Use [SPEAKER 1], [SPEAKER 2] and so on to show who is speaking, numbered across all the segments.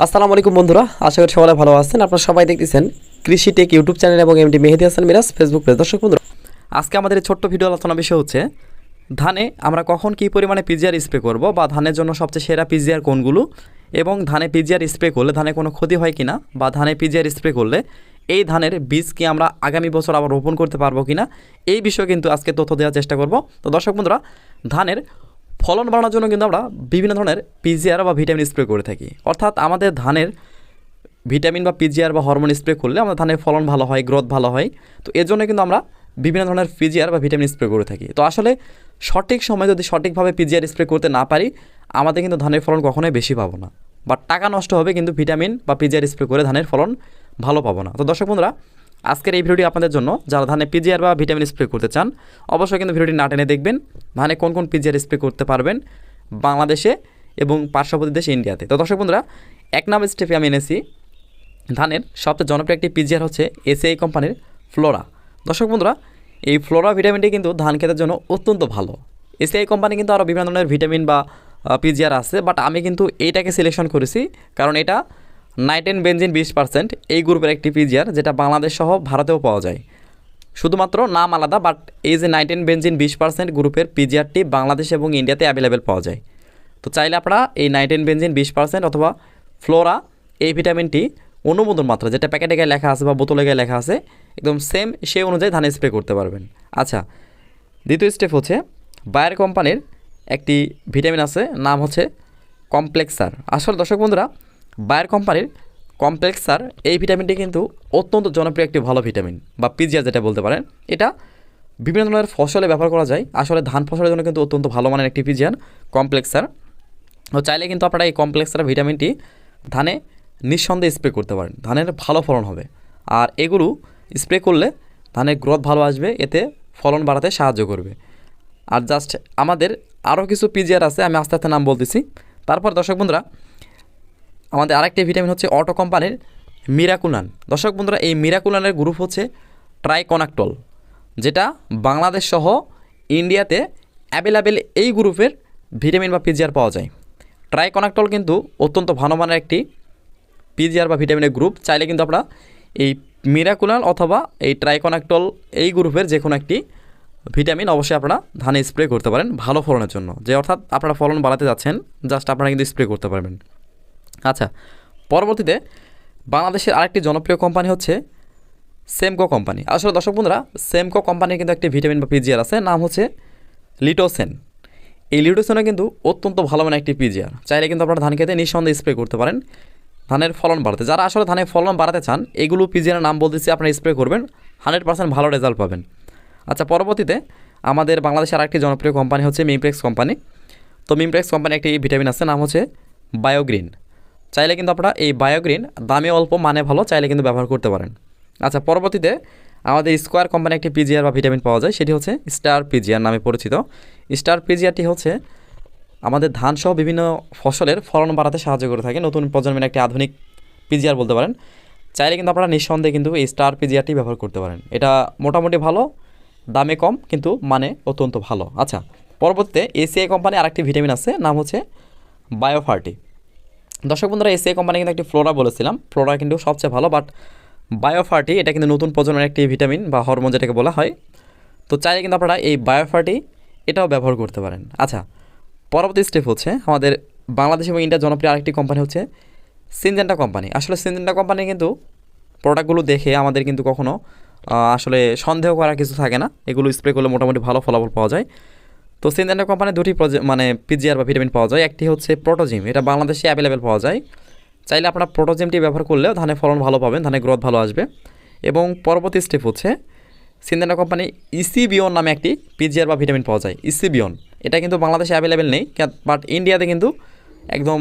[SPEAKER 1] আসসালামু আলাইকুম বন্ধুরা, আশা করি সবাই ভালো আছেন। আপনারা সবাই দেখতেছেন কৃষি টেক ইউটিউব চ্যানেল এবং এমডি মেহেদী হাসান মিরাজ ফেসবুক পেজ। দর্শক বন্ধুরা, আজকে আমাদের এই ছোট্ট ভিডিও আলোচনা বিষয় হচ্ছে ধানে আমরা কখন কী পরিমাণে পিজিআর স্প্রে করব বা ধানের জন্য সবচেয়ে সেরা পিজিআর কোনগুলো, এবং ধানে পিজিআর স্প্রে করলে ধানে কোনো ক্ষতি হয় কিনা, বা ধানে পিজিআর স্প্রে করলে এই ধানের বীজ কি আমরা আগামী বছর আবার রোপণ করতে পারবো কিনা, এই বিষয়ে কিন্তু আজকে তথ্য দেওয়ার চেষ্টা করব। তো দর্শক বন্ধুরা, ধানের ফলন বাড়ানোর জন্য কিন্তু আমরা বিভিন্ন ধরনের পিজিআর বা ভিটামিন স্প্রে করে থাকি। অর্থাৎ আমাদের ধানের ভিটামিন বা পিজিআর বা হরমোন স্প্রে করলে আমাদের ধানের ফলন ভালো হয়, গ্রোথ ভালো হয়। তো এর জন্য কিন্তু আমরা বিভিন্ন ধরনের পিজিআর বা ভিটামিন স্প্রে করে থাকি। তো আসলে সঠিক সময় যদি সঠিকভাবে পিজিআর স্প্রে করতে না পারি, আমাদের কিন্তু ধানের ফলন কখনোই বেশি পাবো না, বা টাকা নষ্ট হবে, কিন্তু ভিটামিন বা পিজিআর স্প্রে করে ধানের ফলন ভালো পাবো না। তো দর্শক বন্ধুরা, আজকের এই ভিডিওটি আপনাদের জন্য, যারা ধানে পিজিআর বা ভিটামিন স্প্রে করতে চান অবশ্যই কিন্তু ভিডিওটি না টেনে দেখবেন। ধানে কোন কোন পিজিআর স্প্রে করতে পারবেন বাংলাদেশে এবং পার্শ্ববর্তী দেশ ইন্ডিয়াতে। তো দর্শক বন্ধুরা, এক নাম্বার স্টেপে আমি এনেছি ধানের সবচেয়ে জনপ্রিয় একটি পিজিআর হচ্ছে এসিআই কোম্পানির ফ্লোরা। দর্শক বন্ধুরা, এই ফ্লোরা ভিটামিনটি কিন্তু ধান খেতের জন্য অত্যন্ত ভালো। এসিআই কোম্পানি কিন্তু আরও বিভিন্ন ধরনের ভিটামিন বা পিজিআর আছে, বাট আমি কিন্তু এইটাকে সিলেকশন করেছি কারণ এটা নাইট্রেন বেনজিন 20% এই গ্রুপের একটি পিজিআর, যেটা বাংলাদেশ সহ ভারতেও পাওয়া যায়। শুধুমাত্র নাম আলাদা, বাট এই যে নাইট্রেন বেনজিন 20% গ্রুপের পিজিআরটি বাংলাদেশ এবং ইন্ডিয়াতে অ্যাভেলেবেল পাওয়া যায়। তো চাইলে আপনারা এই নাইট্রেন বেনজিন 20% অথবা ফ্লোরা এই ভিটামিনটি অনুমোদন মাত্রা, যেটা প্যাকেটে গায়ে লেখা আছে বা বোতলে গায়ে লেখা আছে, একদম সেম সেই অনুযায়ী ধানে স্প্রে করতে পারবেন। আচ্ছা, দ্বিতীয় স্টেপ হচ্ছে বায়ার কোম্পানির একটি ভিটামিন আছে, নাম হচ্ছে কমপ্লেক্সার। আসলে দর্শক বন্ধুরা, বায়ার কোম্পানির কমপ্লেক্সার এই ভিটামিনটি কিন্তু অত্যন্ত জনপ্রিয় একটি ভালো ভিটামিন বা পিজিআর যেটা বলতে পারেন। এটা বিভিন্ন ধরনের ফসলে ব্যবহার করা যায়। আসলে ধান ফসলের জন্য কিন্তু অত্যন্ত ভালো মানের একটি পিজিআর কমপ্লেক্সার। তো চাইলে কিন্তু আপনারা এই কমপ্লেক্সার ভিটামিনটি ধানে নিঃসন্দেহে স্প্রে করতে পারেন, ধানের ভালো ফলন হবে। আর এগুলো স্প্রে করলে ধানের গ্রোথ ভালো আসবে, এতে ফলন বাড়াতে সাহায্য করবে। আর জাস্ট আমাদের আরও কিছু পিজিআর আছে, আমি আস্তে আস্তে নাম বলতেছি। তারপর দর্শক বন্ধুরা, আমাদের আরেকটি ভিটামিন হচ্ছে অটো কোম্পানির মিরাকুলান। দর্শক বন্ধুরা, এই মিরাকুলানের গ্রুপ হচ্ছে ট্রাইকোনাক্টল, যেটা বাংলাদেশ সহ ইন্ডিয়াতে অ্যাভেলেবেল এই গ্রুপের ভিটামিন বা পিজিআর পাওয়া যায়। ট্রাইকোনাক্টল কিন্তু অত্যন্ত ভালো মানের একটি পিজিআর বা ভিটামিনের গ্রুপ। চাইলে কিন্তু আপনারা এই মিরাকুলান অথবা এই ট্রাইকোনাক্টল এই গ্রুপের যে কোনো একটি ভিটামিন অবশ্যই আপনারা ধানে স্প্রে করতে পারেন ভালো ফলনের জন্য, যে অর্থাৎ আপনারা ফলন বাড়াতে যাচ্ছেন, জাস্ট আপনারা কিন্তু স্প্রে করতে পারবেন। আচ্ছা, পরবর্তীতে বাংলাদেশের আরেকটি জনপ্রিয় কোম্পানি হচ্ছে সেমকো কোম্পানি। আসলে দর্শক বন্ধুরা, সেমকো কোম্পানির কিন্তু একটি ভিটামিন বা পিজিআর আছে, নাম হচ্ছে লিটোসেন। এই লিটোসেনও কিন্তু অত্যন্ত ভালো মানের একটি পিজিআর। চাইলে কিন্তু আপনারা ধান খেতে নিঃসন্দেহে স্প্রে করতে পারেন ধানের ফলন বাড়াতে। যারা আসলে ধানের ফলন বাড়াতে চান, এগুলো পিজিআর নাম বলতেছি, আপনারা স্প্রে করবেন, 100% ভালো রেজাল্ট পাবেন। আচ্ছা, পরবর্তীতে আমাদের বাংলাদেশের আরেকটি জনপ্রিয় কোম্পানি হচ্ছে মিমপ্লেক্স কোম্পানি। তো মিমপ্লেক্স কোম্পানি একটি ভিটামিন আছে, নাম হচ্ছে বায়োগ্রিন। চাইলে কিন্তু আপনারা এই বায়োগ্রিন, দামে অল্প মানে ভালো, চাইলে কিন্তু ব্যবহার করতে পারেন। আচ্ছা, পরবর্তীতে আমাদের স্কোয়ার কোম্পানি একটি পিজিআর বা ভিটামিন পাওয়া যায়, সেটি হচ্ছে স্টার পিজিআর নামে পরিচিত। স্টার পিজিআরটি হচ্ছে আমাদের ধান সহ বিভিন্ন ফসলের ফলন বাড়াতে সাহায্য করে থাকে, নতুন প্রজন্মের একটি আধুনিক পিজিআর বলতে পারেন। চাইলে কিন্তু আপনারা নিঃসন্দেহে কিন্তু এই স্টার পিজিআরটি ব্যবহার করতে পারেন। এটা মোটামুটি ভালো, দামে কম, কিন্তু মানে অত্যন্ত ভালো। আচ্ছা, পরবর্তীতে এসিআই কোম্পানি আরেকটি ভিটামিন আছে, নাম হচ্ছে বায়োফার্টি। দর্শক বন্ধুরা, এসিআই কোম্পানি কিন্তু একটি ফ্লোরা বলেছিলাম, ফ্লোরা কিন্তু সবচেয়ে ভালো, বাট বায়োফার্টি এটা কিন্তু নতুন প্রজন্মের একটি ভিটামিন বা হরমোন যেটাকে বলা হয়। তো চাইলে কিন্তু আপনারা এই বায়োফার্টি এটাও ব্যবহার করতে পারেন। আচ্ছা, পরবর্তী স্টেপ হচ্ছে আমাদের বাংলাদেশ এবং ইন্ডিয়ার জনপ্রিয় আরেকটি কোম্পানি হচ্ছে সিনজেন্টা কোম্পানি। আসলে সিনজেন্টা কোম্পানি কিন্তু প্রোডাক্টগুলো দেখে আমাদের কিন্তু কখনো আসলে সন্দেহ করার কিছু থাকে না, এগুলো স্প্রে করলে মোটামুটি ভালো ফলাফল পাওয়া যায়। তো সিনজেন্টা কোম্পানির দুটি পিজিআর বা ভিটামিন পাওয়া যায়। একটি হচ্ছে প্রোটোজিম, এটা বাংলাদেশে অ্যাভেলেবেল পাওয়া যায়। চাইলে আপনারা প্রোটোজিমটি ব্যবহার করলেও ধানের ফলন ভালো পাবেন, ধানের গ্রোথ ভালো আসবে। এবং পরবর্তী স্টেপ হচ্ছে সিনজেন্টা কোম্পানি ইসিবিওন নামে একটি পিজিআর বা ভিটামিন পাওয়া যায়। ইসিবিওন এটা কিন্তু বাংলাদেশে অ্যাভেলেবেল নেই, বাট ইন্ডিয়াতে কিন্তু একদম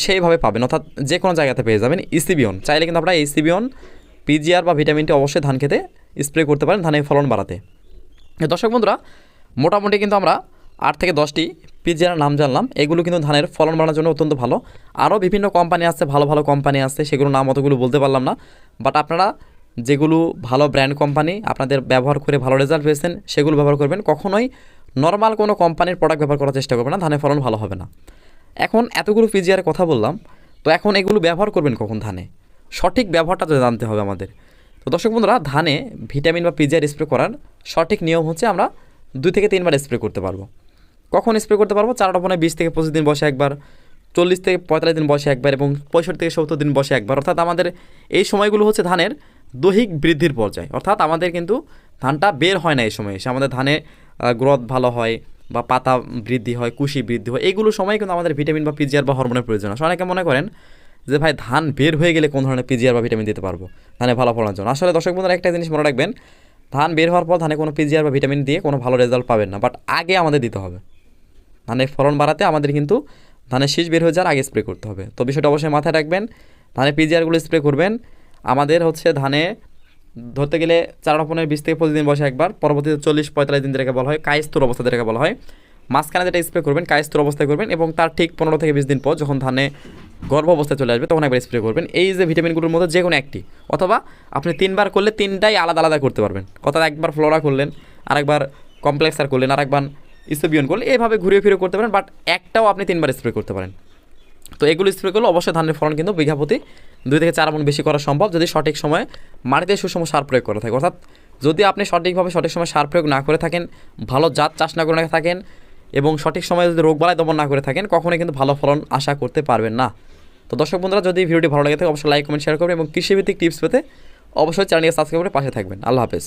[SPEAKER 1] সেইভাবে পাবেন, অর্থাৎ যে কোনো জায়গাতে পেয়ে যাবেন ইসিবিওন। চাইলে কিন্তু আপনারা ইসিবিওন পিজিআর বা ভিটামিনটি অবশ্যই ধান খেতে স্প্রে করতে পারেন ধানের ফলন বাড়াতে। দর্শক বন্ধুরা, মোটামুটি কিন্তু আমরা 8 থেকে 10টি পিজিআর নাম জানলাম, এগুলো কিন্তু ধানের ফলন বাড়ানোর জন্য অত্যন্ত ভালো। আরও বিভিন্ন কোম্পানি আছে, ভালো ভালো কোম্পানি আছে, সেগুলো নাম অতগুলো বলতে পারলাম না, বাট আপনারা যেগুলো ভালো ব্র্যান্ড কোম্পানি আপনাদের ব্যবহার করে ভালো রেজাল্ট পেয়েছেন সেগুলো ব্যবহার করবেন। কখনোই নর্মাল কোনো কোম্পানির প্রোডাক্ট ব্যবহার করার চেষ্টা করবেন না, ধানের ফলন ভালো হবে না। এখন এতগুলো পিজিআর কথা বললাম, তো এখন এগুলো ব্যবহার করবেন কখন ধানে, সঠিক ব্যবহারটা তো জানতে হবে আমাদের। তো দর্শক বন্ধুরা, ধানে ভিটামিন বা পিজিআর স্প্রে করার সঠিক নিয়ম হচ্ছে আমরা 2 থেকে 3 বার স্প্রে করতে পারবো। কখন স্প্রে করতে পারবো? চারা রোপণে 20 থেকে 25 দিন বসে একবার, 40 থেকে 45 দিন বসে একবার এবং 65 থেকে 70 দিন বসে একবার। অর্থাৎ আমাদের এই সময়গুলো হচ্ছে ধানের দৈহিক বৃদ্ধির পর্যায়। অর্থাৎ আমাদের কিন্তু ধানটা বের হয় না এই সময় এসে, আমাদের ধানে গ্রোথ ভালো হয় বা পাতা বৃদ্ধি হয়, কুশি বৃদ্ধি হয়, এইগুলো সময় কিন্তু আমাদের ভিটামিন বা পিজিআর বা হরমোনের প্রয়োজন আছে। অনেকে মনে করেন যে ভাই ধান বের হয়ে গেলে কোন ধরনের পিজিআর বা ভিটামিন দিতে পারবো ধানে ভালো ফলনের জন্য। আসলে দর্শক বন্ধুরা, একটা জিনিস মনে রাখবেন, ধান বের হওয়ার পর ধানে কোনো পিজিআর বা ভিটামিন দিয়ে কোনো ভালো রেজাল্ট পাবেন না, বাট আগে আমাদের দিতে হবে। ধানের ফলন বাড়াতে আমাদের কিন্তু ধানের শীষ বের হয়ে যাওয়ার আগে স্প্রে করতে হবে। তো বিষয়টা অবশ্যই মাথায় রাখবেন, ধানে পিজিআরগুলো স্প্রে করবেন। আমাদের হচ্ছে ধানে ধরতে গেলে চারা রোপণের 20 থেকে 25 দিন বসে একবার, পরবর্তীতে 40-45 দিন যেটাকে বলা হয় কায়স্থর অবস্থা যেটাকে বলা হয়, মাঝখানে যেটা স্প্রে করবেন কায়স্থর অবস্থায় করবেন এবং তার ঠিক 15 থেকে 20 দিন পর যখন ধানে গর্ভ অবস্থায় চলে আসবে তখন একবার স্প্রে করবেন। এই যে ভিটামিনগুলোর মধ্যে যে কোনো একটি, অথবা আপনি 3 বার করলে 3টাই আলাদা আলাদা করতে পারবেন। অর্থাৎ একবার ফ্লোরা করলেন, আরেকবার কমপ্লেক্সার করলেন, আরেকবার ইসোবিয়ন করলে, এভাবে ঘুরিয়ে ফিরে করতে পারেন, বাট একটাও আপনি 3 বার স্প্রে করতে পারেন। তো এগুলো স্প্রে করলে অবশ্যই ধানের ফলন কিন্তু বিঘা প্রতি 2 থেকে 4 মণ বেশি করা সম্ভব, যদি সঠিক সময়ে মাটিতে সুষম সার প্রয়োগ করা থাকে। অর্থাৎ যদি আপনি সঠিকভাবে সঠিক সময় সার প্রয়োগ না করে থাকেন, ভালো জাত চাষ না করে থাকেন এবং সঠিক সময়ে যদি রোগবালাই দমন না করে থাকেন, কখনোই কিন্তু ভালো ফলন আশা করতে পারবেন না। তো দর্শক বন্ধুরা, যদি ভিডিওটি ভালো লাগে থাকে অবশ্যই লাইক, কমেন্ট, শেয়ার করবেন এবং কৃষিভিত্তিক টিপস পেতে অবশ্যই চ্যানেলকে সাবস্ক্রাইব করে পাশে থাকবেন। আল্লাহ হাফেজ।